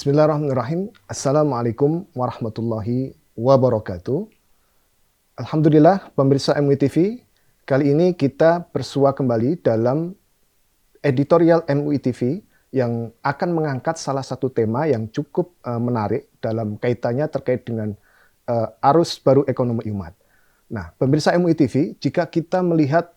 Bismillahirrahmanirrahim. Assalamualaikum warahmatullahi wabarakatuh. Alhamdulillah, pemirsa MUI TV, kali ini kita bersua kembali dalam editorial MUI TV yang akan mengangkat salah satu tema yang cukup menarik dalam kaitannya terkait dengan arus baru ekonomi umat. Nah, pemirsa MUI TV, jika kita melihat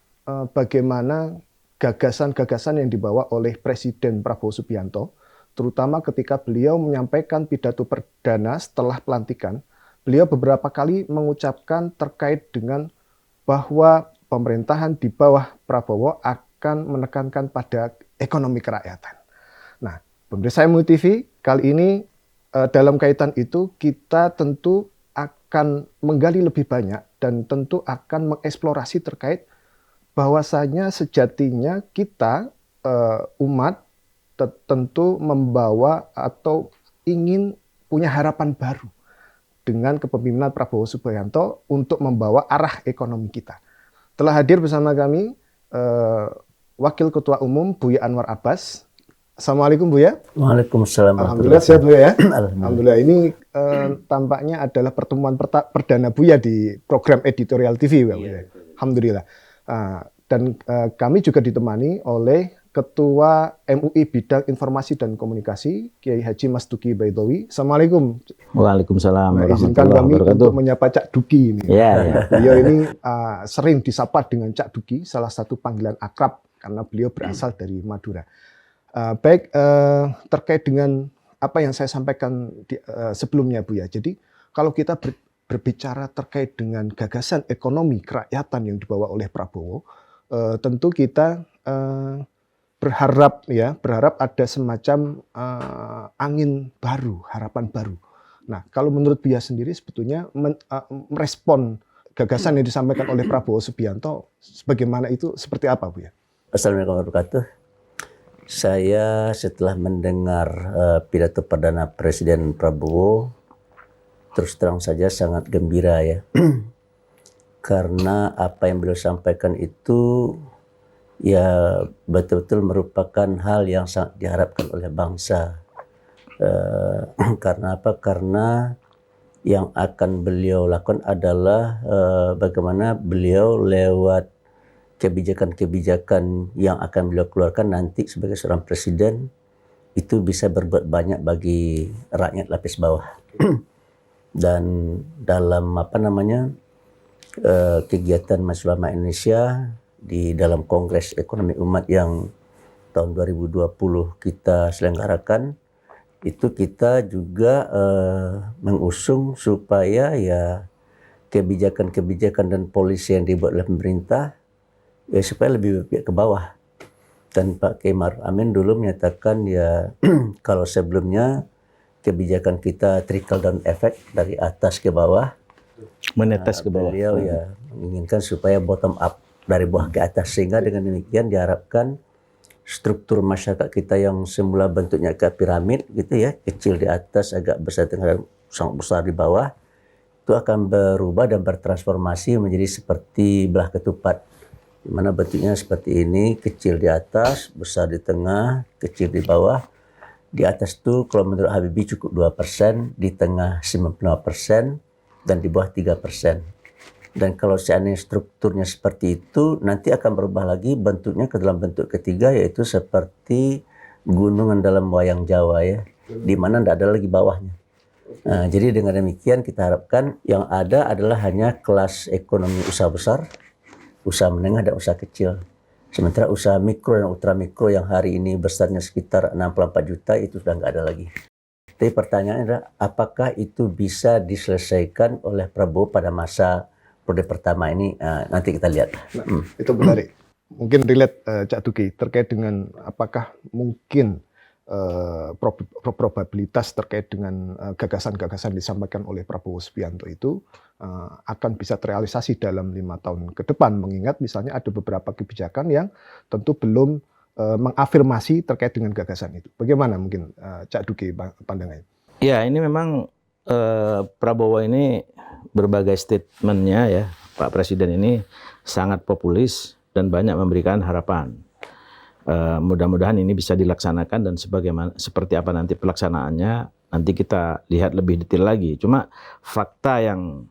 bagaimana gagasan-gagasan yang dibawa oleh Presiden Prabowo Subianto, terutama ketika beliau menyampaikan pidato perdana setelah pelantikan, beliau beberapa kali mengucapkan terkait dengan bahwa pemerintahan di bawah Prabowo akan menekankan pada ekonomi kerakyatan. Nah, pemirsa MUI TV, kali ini dalam kaitan itu kita tentu akan menggali lebih banyak dan tentu akan mengeksplorasi terkait bahwasanya sejatinya kita umat tentu membawa atau ingin punya harapan baru dengan kepemimpinan Prabowo Subianto untuk membawa arah ekonomi kita. Telah hadir bersama kami Wakil Ketua Umum Buya Anwar Abbas. Assalamualaikum Buya. Waalaikumsalam. Alhamdulillah sehat Buya ya. Alhamdulillah ini tampaknya adalah pertemuan perdana Buya di program editorial TV Buya. Alhamdulillah. Dan kami juga ditemani oleh Ketua MUI Bidang Informasi dan Komunikasi, Kiai Haji Mas Duki Baidowi. Assalamualaikum. Waalaikumsalam. Izinkan kami untuk menyapa Cak Duki ini. Beliau ini sering disapa dengan Cak Duki, salah satu panggilan akrab karena beliau berasal dari Madura. Terkait dengan apa yang saya sampaikan sebelumnya, Bu ya. Jadi kalau kita berbicara terkait dengan gagasan ekonomi kerakyatan yang dibawa oleh Prabowo, tentu kita berharap ada semacam angin baru, harapan baru. Nah, kalau menurut Buya sendiri sebetulnya merespon gagasan yang disampaikan oleh Prabowo Subianto sebagaimana itu seperti apa, Buya? Assalamualaikum warahmatullahi wabarakatuh. Saya setelah mendengar pidato perdana Presiden Prabowo, terus terang saja sangat gembira ya. Karena apa yang beliau sampaikan itu ya betul-betul merupakan hal yang sangat diharapkan oleh bangsa. Karena apa? Karena yang akan beliau lakukan adalah bagaimana beliau lewat kebijakan-kebijakan yang akan beliau keluarkan nanti sebagai seorang presiden itu bisa berbuat banyak bagi rakyat lapis bawah. Dan dalam kegiatan Majelis Ulama Indonesia di dalam Kongres Ekonomi Umat yang tahun 2020 kita selenggarakan, itu kita juga mengusung supaya ya kebijakan-kebijakan dan polisi yang dibuat oleh pemerintah ya supaya lebih berpihak ke bawah. Dan Pak Kiai Ma'ruf Amin dulu menyatakan ya kalau sebelumnya kebijakan kita trickle down effect dari atas ke bawah, menetes ke bawah. Beliau ya menginginkan supaya bottom up dari bawah ke atas, sehingga dengan demikian diharapkan struktur masyarakat kita yang semula bentuknya kayak piramid gitu ya, kecil di atas, agak besar tengah dan sangat besar di bawah, itu akan berubah dan bertransformasi menjadi seperti belah ketupat, di mana bentuknya seperti ini, kecil di atas, besar di tengah, kecil di bawah. Di atas itu kalau menurut Habibie cukup 2%, di tengah 95%, dan di bawah 3%. Dan kalau seandainya strukturnya seperti itu, nanti akan berubah lagi bentuknya ke dalam bentuk ketiga, yaitu seperti gunungan dalam wayang Jawa ya, di mana tidak ada lagi bawahnya. Nah, jadi dengan demikian kita harapkan yang ada adalah hanya kelas ekonomi usaha besar, usaha menengah dan usaha kecil. Sementara usaha mikro dan ultra mikro yang hari ini besarnya sekitar 64 juta itu sudah nggak ada lagi. Tapi pertanyaannya adalah apakah itu bisa diselesaikan oleh Prabowo pada masa periode pertama ini? Nanti kita lihat. Itu menarik. Mungkin relate Cak Duki terkait dengan apakah mungkin probabilitas terkait dengan gagasan-gagasan disampaikan oleh Prabowo Subianto itu akan bisa terrealisasi dalam 5 tahun ke depan, mengingat misalnya ada beberapa kebijakan yang tentu belum mengafirmasi terkait dengan gagasan itu. Bagaimana mungkin Cak Duki pandangannya? Ya, ini memang Prabowo ini berbagai statementnya ya, Pak Presiden ini sangat populis dan banyak memberikan harapan. Mudah-mudahan ini bisa dilaksanakan dan seperti apa nanti pelaksanaannya nanti kita lihat lebih detail lagi. Cuma fakta yang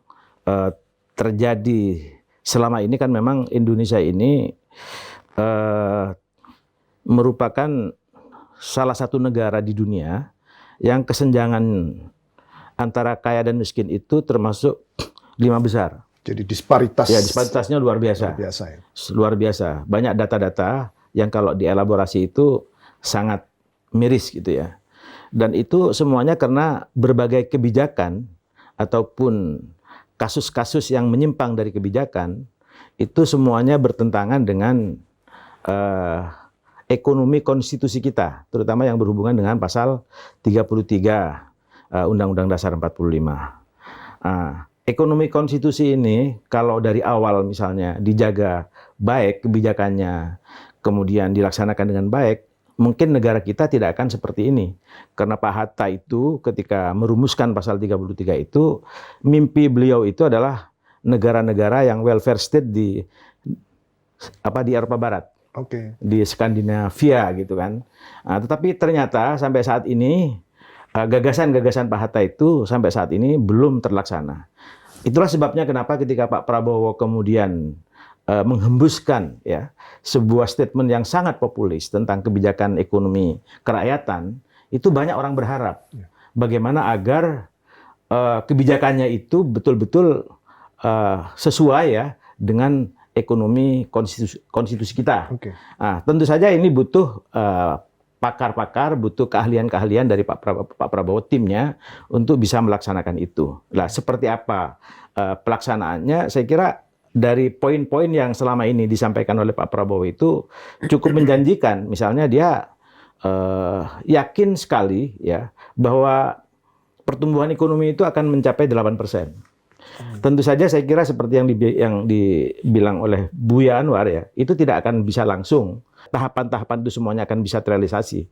terjadi selama ini kan memang Indonesia ini merupakan salah satu negara di dunia yang kesenjangan antara kaya dan miskin itu termasuk 5 besar. Jadi disparitas. Ya, disparitasnya luar biasa. Luar biasa ya. Luar biasa. Banyak data-data yang kalau dielaborasi itu sangat miris gitu ya. Dan itu semuanya karena berbagai kebijakan ataupun kasus-kasus yang menyimpang dari kebijakan itu semuanya bertentangan dengan ekonomi konstitusi kita, terutama yang berhubungan dengan pasal 33 Undang-Undang Dasar 45. Ekonomi konstitusi ini kalau dari awal misalnya dijaga baik kebijakannya, kemudian dilaksanakan dengan baik, mungkin negara kita tidak akan seperti ini. Karena Pak Hatta itu ketika merumuskan pasal 33 itu, mimpi beliau itu adalah negara-negara yang welfare state di Eropa Barat. Di Skandinavia gitu kan. Tetapi ternyata sampai saat ini gagasan-gagasan Pak Hatta itu sampai saat ini belum terlaksana. Itulah sebabnya kenapa ketika Pak Prabowo kemudian menghembuskan ya sebuah statement yang sangat populis tentang kebijakan ekonomi kerakyatan, itu banyak orang berharap bagaimana agar kebijakannya itu betul-betul sesuai ya dengan ekonomi konstitusi kita. Tentu saja ini butuh pakar-pakar, butuh keahlian-keahlian dari Pak Prabowo timnya untuk bisa melaksanakan itu. Nah, seperti apa pelaksanaannya? Saya kira dari poin-poin yang selama ini disampaikan oleh Pak Prabowo itu cukup menjanjikan. Misalnya dia yakin sekali ya bahwa pertumbuhan ekonomi itu akan mencapai 8%. Tentu saja saya kira seperti yang dibilang oleh Buya Anwar ya, itu tidak akan bisa langsung. Tahapan-tahapan itu semuanya akan bisa terrealisasi.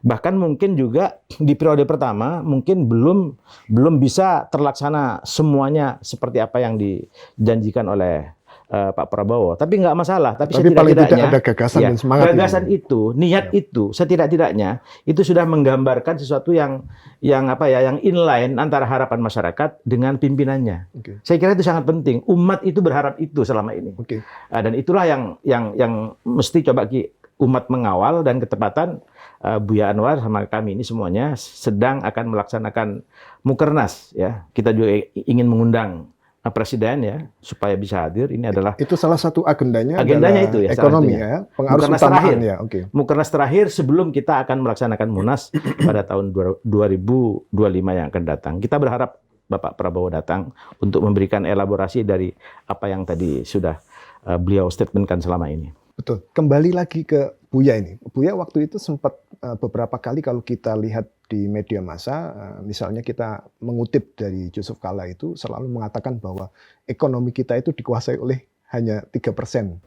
Bahkan mungkin juga di periode pertama mungkin belum bisa terlaksana semuanya seperti apa yang dijanjikan oleh Pak Prabowo. Tapi nggak masalah. Tapi paling tidak setidak-tidaknya ada gagasan dan semangat. Gagasan itu, niat itu, setidak-tidaknya itu sudah menggambarkan sesuatu yang inline antara harapan masyarakat dengan pimpinannya. Saya kira itu sangat penting. Umat itu berharap itu selama ini. Dan itulah yang mesti coba umat mengawal, dan ketepatan Buya Anwar sama kami ini semuanya sedang akan melaksanakan Mukernas ya. Kita juga ingin mengundang Presiden ya supaya bisa hadir. Ini adalah itu salah satu agendanya itu ya, ekonomi ya, pengaruh utama ya. Mukernas terakhir sebelum kita akan melaksanakan Munas pada tahun 2025 yang akan datang. Kita berharap Bapak Prabowo datang untuk memberikan elaborasi dari apa yang tadi sudah beliau statementkan selama ini. Betul. Kembali lagi ke Buya ini. Buya waktu itu sempat beberapa kali kalau kita lihat di media massa, misalnya kita mengutip dari Yusuf Kala itu selalu mengatakan bahwa ekonomi kita itu dikuasai oleh hanya 3%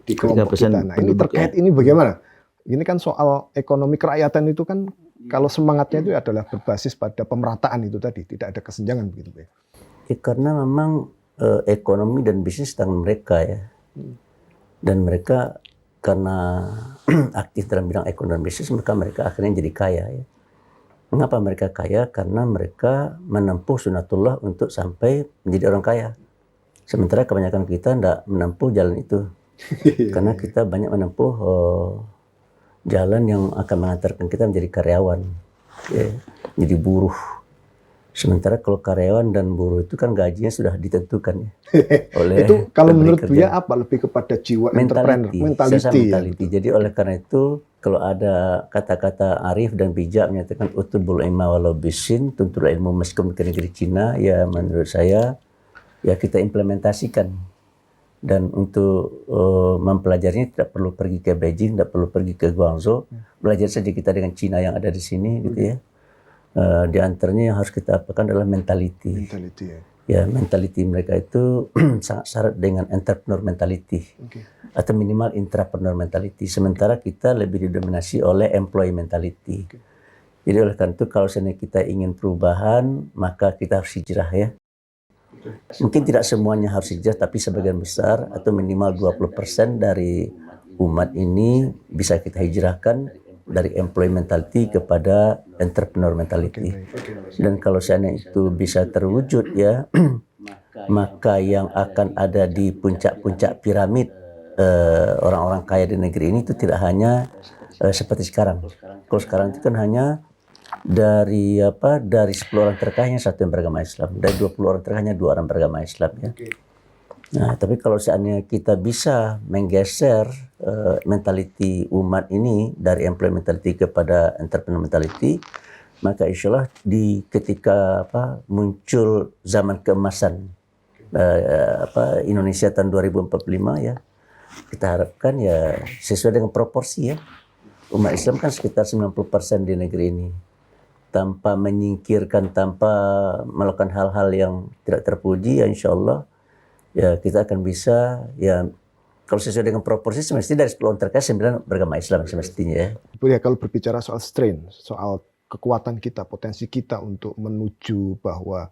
di kelompok kita. Nah, ini terkait ini bagaimana? Ini kan soal ekonomi kerakyatan itu kan kalau semangatnya itu adalah berbasis pada pemerataan itu tadi, tidak ada kesenjangan begitu ya. Karena memang ekonomi dan bisnis tangan mereka ya. Dan mereka karena aktif dalam bidang ekonomi bisnis, mereka akhirnya jadi kaya ya. Mengapa mereka kaya? Karena mereka menempuh sunatullah untuk sampai menjadi orang kaya. Sementara kebanyakan kita tidak menempuh jalan itu. Karena kita banyak menempuh jalan yang akan mengantarkan kita menjadi karyawan, ya, jadi buruh. Sementara kalau karyawan dan buruh itu kan gajinya sudah ditentukan ya, oleh itu kalau menurut Buya apa lebih kepada jiwa entrepreneur, mentality. Jadi oleh karena itu kalau ada kata-kata arif dan bijak menyatakan utubul ilma walau bisin, tuntul ilmu meskipun ke negeri Cina, ya menurut saya ya kita implementasikan. Dan untuk mempelajarinya tidak perlu pergi ke Beijing, tidak perlu pergi ke Guangzhou, belajar saja kita dengan Cina yang ada di sini gitu ya. Di antaranya yang harus kita apakan adalah mentality ya. Mentality mereka itu sangat syarat dengan entrepreneur mentality atau minimal intrapreneur mentality. Sementara kita lebih didominasi oleh employee mentality. Jadi oleh karena itu kalau seandainya kita ingin perubahan, maka kita harus hijrah ya. Mungkin tidak semuanya harus hijrah, tapi sebagian besar atau minimal 20% dari umat ini bisa kita hijrahkan dari employmentality kepada entrepreneur mentality. Dan kalau seandainya itu bisa terwujud ya, maka yang akan ada di puncak-puncak piramid orang-orang kaya di negeri ini itu tidak hanya seperti sekarang. Kalau sekarang itu kan hanya dari 10 orang terkaya hanya 1 yang beragama Islam, dari 20 orang terkaya hanya 2 orang beragama Islam ya. Nah, tapi kalau seandainya kita bisa menggeser mentality umat ini dari employee mentality kepada entrepreneur mentality, maka insya Allah ketika muncul zaman keemasan Indonesia tahun 2045 ya, kita harapkan ya sesuai dengan proporsi ya. Umat Islam kan sekitar 90% di negeri ini. Tanpa menyingkirkan, tanpa melakukan hal-hal yang tidak terpuji, ya insya Allah ya kita akan bisa ya, kalau sesuai dengan proporsi semestinya dari 10 orang terkaya 9 beragama Islam semestinya ya. Ya, kalau berbicara soal strain, soal kekuatan kita, potensi kita untuk menuju bahwa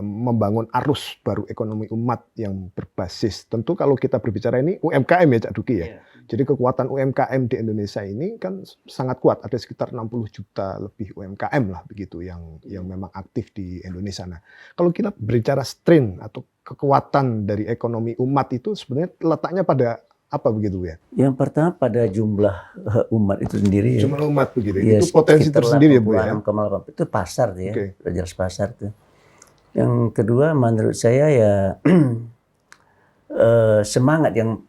membangun arus baru ekonomi umat yang berbasis. Tentu kalau kita berbicara ini UMKM ya Cak Duki ya. Jadi kekuatan UMKM di Indonesia ini kan sangat kuat. Ada sekitar 60 juta lebih UMKM lah begitu yang memang aktif di Indonesia. Nah, kalau kita berbicara strain atau kekuatan dari ekonomi umat itu sebenarnya letaknya pada apa begitu ya? Yang pertama pada jumlah umat itu sendiri ya. Jumlah umat begitu. Ya, itu potensi tersendiri ya Bu ya. 6,8 itu pasar ya. Udah jelas pasar tuh. Yang kedua menurut saya ya semangat yang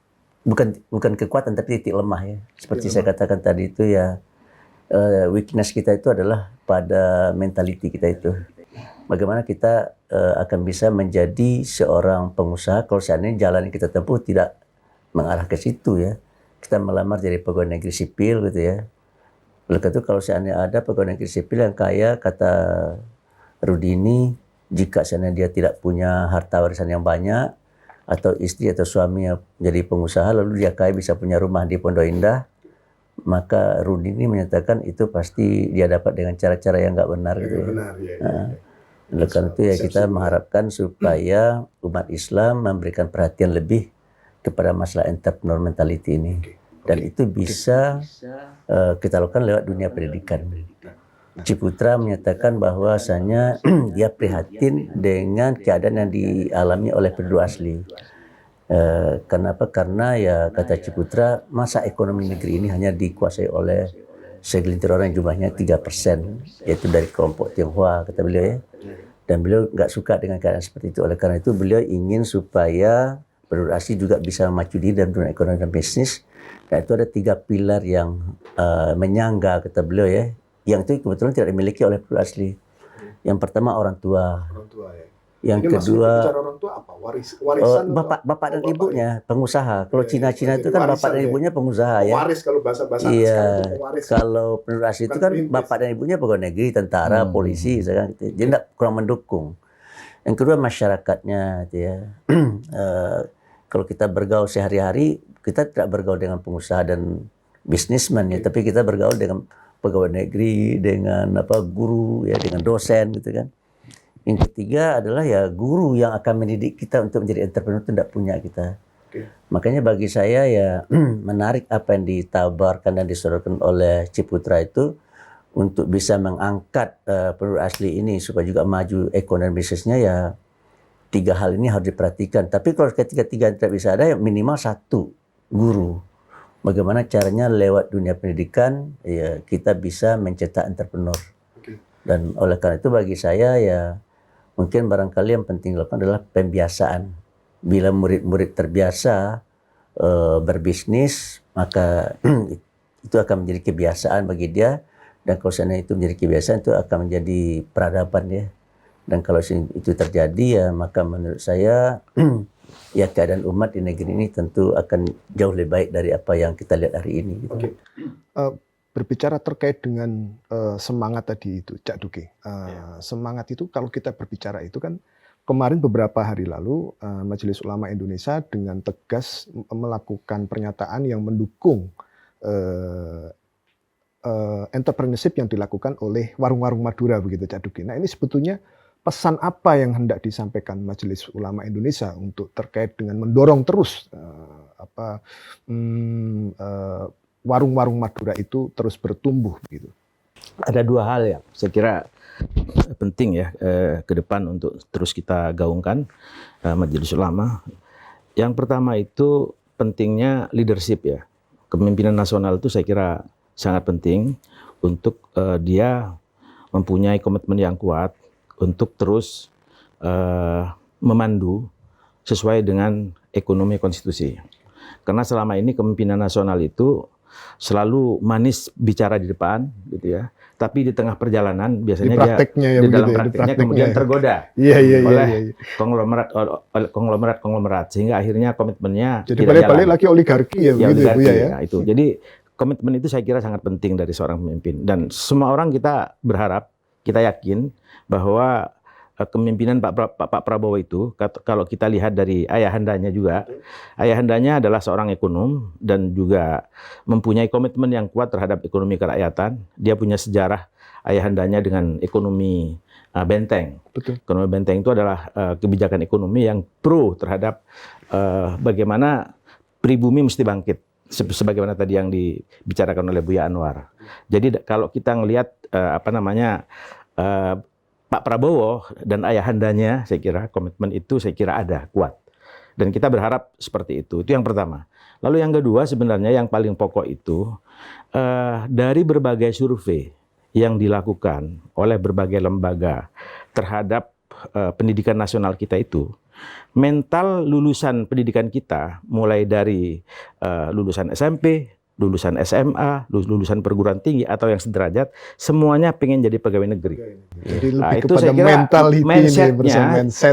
bukan kekuatan tapi titik lemah ya. Seperti saya katakan tadi itu ya, weakness kita itu adalah pada mentality kita itu. Bagaimana kita akan bisa menjadi seorang pengusaha kalau seandainya jalan yang kita tempuh tidak mengarah ke situ ya. Kita melamar jadi pegawai negeri sipil gitu ya. Oleh karena itu kalau seandainya ada pegawai negeri sipil yang kaya, kata Rudini, jika seandainya dia tidak punya harta warisan yang banyak, atau istri atau suami yang jadi pengusaha, lalu dia kaya bisa punya rumah di Pondok Indah, maka Rudini menyatakan itu pasti dia dapat dengan cara-cara yang nggak benar. Gitu. Benar, ya. Oleh karena itu ya kita mengharapkan supaya umat Islam memberikan perhatian lebih kepada masalah entrepreneur mentality ini. Dan itu bisa kita lakukan lewat dunia pendidikan. Ciputra menyatakan bahwasanya dia prihatin dengan keadaan yang dialami oleh penduduk asli. Kenapa? Karena ya kata Ciputra, masa ekonomi negeri ini hanya dikuasai oleh segelintir orang yang jumlahnya 3%, yaitu dari kelompok Tionghoa, kata beliau ya. Dan beliau nggak suka dengan keadaan seperti itu. Oleh karena itu beliau ingin supaya penduduk asli juga bisa maju diri dalam dunia ekonomi dan bisnis. Dan itu ada 3 pilar yang menyangga, kata beliau ya, yang itu kebetulan tidak dimiliki oleh penduduk asli. Yang pertama orang tua. Orang tua ya. Yang Ini kedua orang tua apa? Warisan bapak dan ibunya pengusaha. Kalau Cina-Cina itu kan bapak dan ibunya pengusaha ya. Waris kalau bahasa Iya. itu pewaris. Kalau penduduk asli itu kan bapak dan ibunya pegawai negeri, tentara, polisi, misalkan gitu. Jadi tidak kurang mendukung. Yang kedua masyarakatnya, gitu ya. Kalau kita bergaul sehari-hari, kita tidak bergaul dengan pengusaha dan bisnismen ya, tapi kita bergaul dengan pegawai negeri, dengan guru ya, dengan dosen gitu kan. Yang ketiga adalah ya guru yang akan mendidik kita untuk menjadi entrepreneur itu tidak punya kita. Makanya bagi saya ya menarik apa yang ditabarkan dan disodorkan oleh Ciputra itu untuk bisa mengangkat penduduk asli ini supaya juga maju ekonomi bisnisnya ya. 3 hal ini harus diperhatikan. Tapi kalau ketiga-tiga tidak bisa ada ya minimal 1 guru. Bagaimana caranya lewat dunia pendidikan ya kita bisa mencetak entrepreneur. Dan oleh karena itu bagi saya ya mungkin barangkali yang penting dilakukan adalah pembiasaan. Bila murid-murid terbiasa berbisnis, maka itu akan menjadi kebiasaan bagi dia. Dan kalau seandainya itu menjadi kebiasaan, itu akan menjadi peradaban ya. Dan kalau itu terjadi ya, maka menurut saya ya keadaan umat di negeri ini tentu akan jauh lebih baik dari apa yang kita lihat hari ini. Gitu. Berbicara terkait dengan semangat tadi itu, Cak Duki. Semangat itu kalau kita berbicara itu kan kemarin beberapa hari lalu Majelis Ulama Indonesia dengan tegas melakukan pernyataan yang mendukung entrepreneurship yang dilakukan oleh warung-warung Madura begitu, Cak Duki. Nah ini sebetulnya pesan apa yang hendak disampaikan Majelis Ulama Indonesia untuk terkait dengan mendorong terus warung-warung Madura itu terus bertumbuh gitu? Ada dua hal ya, saya kira penting ya ke depan untuk terus kita gaungkan Majelis Ulama. Yang pertama itu pentingnya leadership ya. Kepemimpinan nasional itu saya kira sangat penting untuk dia mempunyai komitmen yang kuat untuk terus memandu sesuai dengan ekonomi konstitusi. Karena selama ini kepemimpinan nasional itu selalu manis bicara di depan, gitu ya. Tapi di tengah perjalanan biasanya di dalam prakteknya kemudian tergoda oleh konglomerat sehingga akhirnya komitmennya jadi balik lagi oligarki ya, begitu oligarki, ya. Nah, itu. Jadi komitmen itu saya kira sangat penting dari seorang pemimpin dan semua orang kita berharap, kita yakin bahwa kepemimpinan Pak Prabowo itu, kalau kita lihat dari ayahandanya juga, ayahandanya adalah seorang ekonom dan juga mempunyai komitmen yang kuat terhadap ekonomi kerakyatan. Dia punya sejarah ayahandanya dengan ekonomi benteng. Betul. Ekonomi benteng itu adalah kebijakan ekonomi yang pro terhadap bagaimana pribumi mesti bangkit. Sebagaimana tadi yang dibicarakan oleh Buya Anwar. Jadi kalau kita ngelihat Pak Prabowo dan ayahandanya, saya kira komitmen itu saya kira ada, kuat. Dan kita berharap seperti itu. Itu yang pertama. Lalu yang kedua sebenarnya yang paling pokok itu, dari berbagai survei yang dilakukan oleh berbagai lembaga terhadap pendidikan nasional kita itu, mental lulusan pendidikan kita, mulai dari lulusan SMP, lulusan SMA, lulusan perguruan tinggi atau yang sederajat, semuanya pengen jadi pegawai negeri. Jadi lebih itu kepada saya kira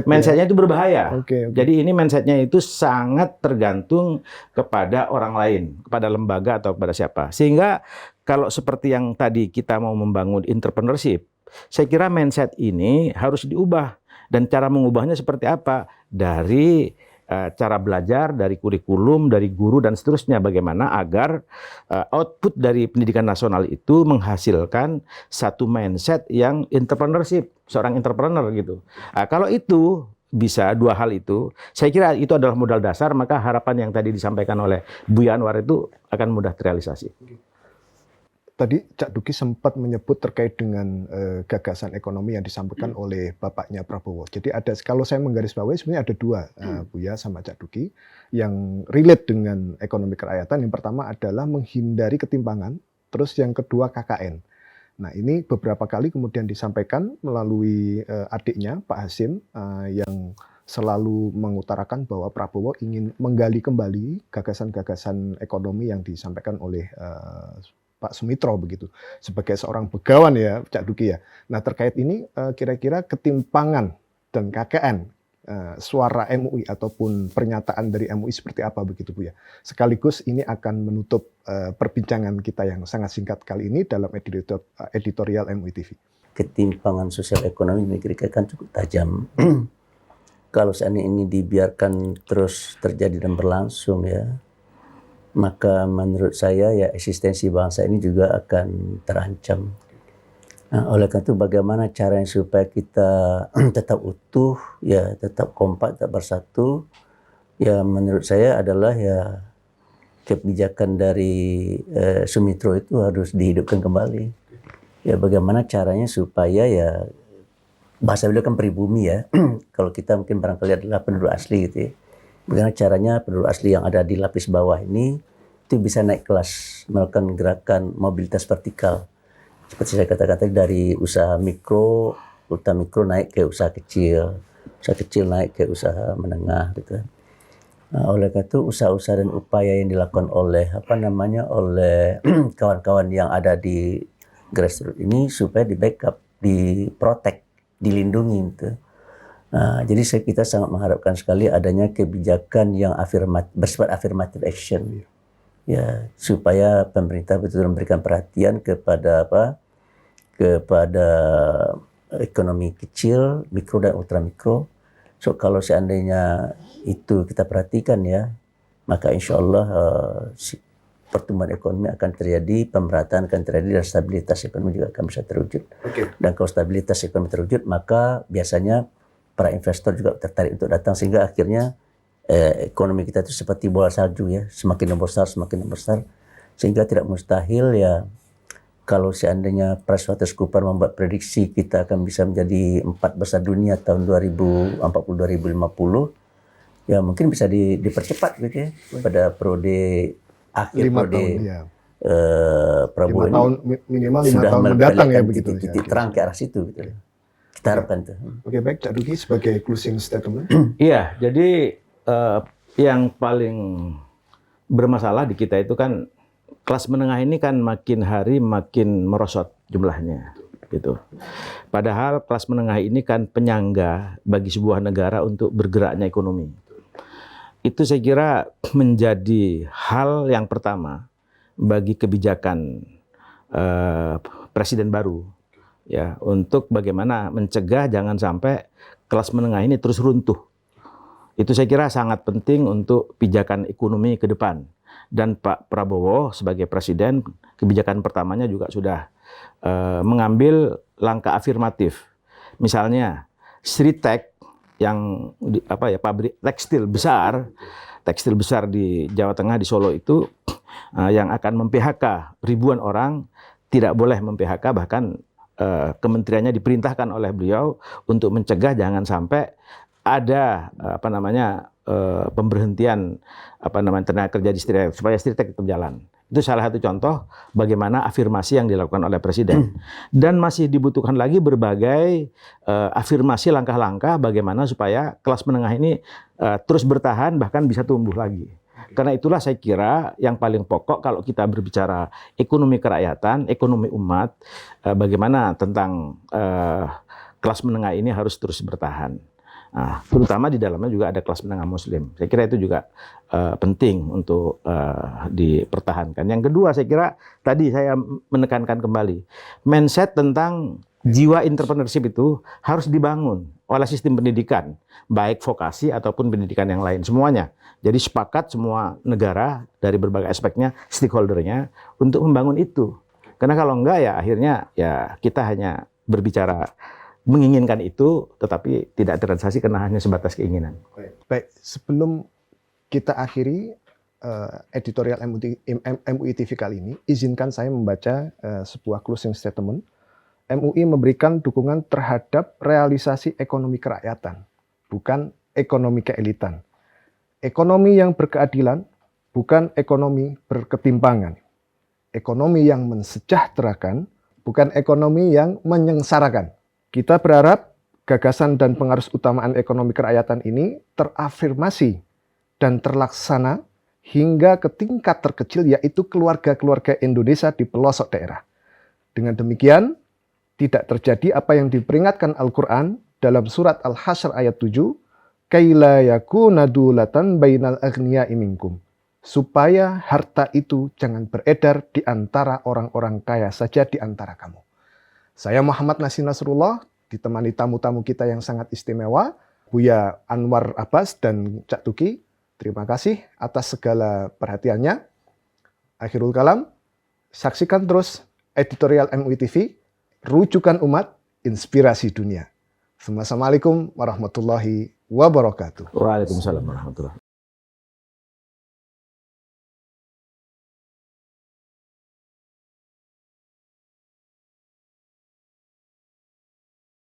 mindsetnya itu berbahaya. Okay. Jadi ini mindsetnya itu sangat tergantung kepada orang lain, kepada lembaga atau kepada siapa. Sehingga kalau seperti yang tadi kita mau membangun entrepreneurship, saya kira mindset ini harus diubah. Dan cara mengubahnya seperti apa? Dari cara belajar, dari kurikulum, dari guru, dan seterusnya. Bagaimana agar output dari pendidikan nasional itu menghasilkan satu mindset yang entrepreneurship, seorang entrepreneur gitu. Kalau itu bisa, dua hal itu, saya kira itu adalah modal dasar, maka harapan yang tadi disampaikan oleh Buya Anwar itu akan mudah terrealisasi. Tadi Cak Duki sempat menyebut terkait dengan gagasan ekonomi yang disampaikan oleh bapaknya Prabowo. Jadi ada, kalau saya menggarisbawahi sebenarnya ada dua, Buya sama Cak Duki, yang relate dengan ekonomi kerakyatan. Yang pertama adalah menghindari ketimpangan, terus yang kedua KKN. Nah ini beberapa kali kemudian disampaikan melalui adiknya Pak Hasim yang selalu mengutarakan bahwa Prabowo ingin menggali kembali gagasan-gagasan ekonomi yang disampaikan oleh Pak Sumitro begitu, sebagai seorang begawan ya Cak Duki ya. Nah terkait ini kira-kira ketimpangan dan KKN, suara MUI ataupun pernyataan dari MUI seperti apa begitu Bu ya. Sekaligus ini akan menutup perbincangan kita yang sangat singkat kali ini dalam editorial MUI TV. Ketimpangan sosial ekonomi mereka kan cukup tajam. Kalau seandainya ini dibiarkan terus terjadi dan berlangsung ya, maka menurut saya ya eksistensi bangsa ini juga akan terancam. Nah, oleh karena itu bagaimana caranya supaya kita tetap utuh, ya tetap kompak, tetap bersatu, ya menurut saya adalah ya kebijakan dari Sumitro itu harus dihidupkan kembali. Ya bagaimana caranya supaya ya, bahasa beliau kan pribumi ya, kalau kita mungkin barangkali adalah penduduk asli gitu ya. Bagaimana caranya penduduk asli yang ada di lapis bawah ini itu bisa naik kelas, melakukan gerakan mobilitas vertikal. Seperti saya katakan dari usaha mikro, ultra mikro naik ke usaha kecil naik ke usaha menengah gitu. Nah, oleh karena itu usaha-usaha dan upaya yang dilakukan oleh oleh kawan-kawan yang ada di grassroots ini supaya di backup, diprotek, dilindungi gitu. Nah, jadi kita sangat mengharapkan sekali adanya kebijakan yang bersifat affirmative action. Ya, supaya pemerintah betul-betul memberikan perhatian kepada kepada ekonomi kecil, mikro dan ultramikro. So kalau seandainya itu kita perhatikan ya, maka insya Allah pertumbuhan ekonomi akan terjadi, pemerataan akan terjadi, dan stabilitas ekonomi juga akan bisa terwujud. Dan kalau stabilitas ekonomi terwujud, maka biasanya para investor juga tertarik untuk datang, sehingga akhirnya ekonomi kita itu seperti bola salju ya, semakin membesar, Sehingga tidak mustahil ya kalau seandainya PricewaterhouseCoopers membuat prediksi kita akan bisa menjadi 4 besar dunia tahun 2040-2050, ya mungkin bisa dipercepat gitu ya pada periode akhir 5 periode tahun, ya. Prabowo 5 ini tahun, minimal 5 sudah tahun mendatang ya memperlihatkan begitu. titik terang ke arah situ gitu. Kita harapkan itu. Oke, baik, Cak Duki sebagai closing statement. Iya, jadi yang paling bermasalah di kita itu kan kelas menengah ini kan makin hari makin merosot jumlahnya, gitu. Padahal kelas menengah ini kan penyangga bagi sebuah negara untuk bergeraknya ekonomi. Itu saya kira menjadi hal yang pertama bagi kebijakan presiden baru, ya, untuk bagaimana mencegah jangan sampai kelas menengah ini terus runtuh. Itu saya kira sangat penting untuk pijakan ekonomi ke depan. Dan Pak Prabowo sebagai presiden, kebijakan pertamanya juga sudah mengambil langkah afirmatif. Misalnya Sritek yang pabrik tekstil besar di Jawa Tengah, di Solo itu yang akan mem-PHK ribuan orang, tidak boleh mem-PHK, bahkan kementeriannya diperintahkan oleh beliau untuk mencegah jangan sampai ada pemberhentian tenaga kerja di Sritek, supaya Sritek tetap jalan. Itu salah satu contoh bagaimana afirmasi yang dilakukan oleh presiden. Dan masih dibutuhkan lagi berbagai afirmasi langkah-langkah bagaimana supaya kelas menengah ini terus bertahan bahkan bisa tumbuh lagi. Karena itulah saya kira yang paling pokok kalau kita berbicara ekonomi kerakyatan, ekonomi umat, bagaimana tentang kelas menengah ini harus terus bertahan. Nah, terutama di dalamnya juga ada kelas menengah Muslim. Saya kira itu juga penting untuk dipertahankan. Yang kedua, saya kira tadi saya menekankan kembali mindset tentang jiwa entrepreneurship itu harus dibangun oleh sistem pendidikan, baik vokasi ataupun pendidikan yang lain, semuanya. Jadi sepakat semua negara dari berbagai aspeknya, stakeholdernya untuk membangun itu. Karena kalau enggak ya akhirnya ya kita hanya berbicara menginginkan itu, tetapi tidak terrealisasi karena hanya sebatas keinginan. Baik, sebelum kita akhiri editorial MUI TV kali ini, izinkan saya membaca sebuah closing statement. MUI memberikan dukungan terhadap realisasi ekonomi kerakyatan, bukan ekonomi keelitan. Ekonomi yang berkeadilan, bukan ekonomi berketimpangan. Ekonomi yang mensejahterakan, bukan ekonomi yang menyengsarakan. Kita berharap gagasan dan pengarus utamaan ekonomi kerakyatan ini terafirmasi dan terlaksana hingga ke tingkat terkecil, yaitu keluarga-keluarga Indonesia di pelosok daerah. Dengan demikian, tidak terjadi apa yang diperingatkan Al-Quran dalam surat Al-Hasyr ayat 7, kaila yakuna dulatan bainal aghniya'i minkum, supaya harta itu jangan beredar di antara orang-orang kaya saja di antara kamu. Saya Muhammad Nasir Nasrullah, ditemani tamu-tamu kita yang sangat istimewa, Buya Anwar Abbas dan Cak Duki. Terima kasih atas segala perhatiannya. Akhirul kalam, saksikan terus editorial MUI TV, rujukan umat, inspirasi dunia. Assalamualaikum warahmatullahi wabarakatuh. Waalaikumsalam warahmatullahi wabarakatuh.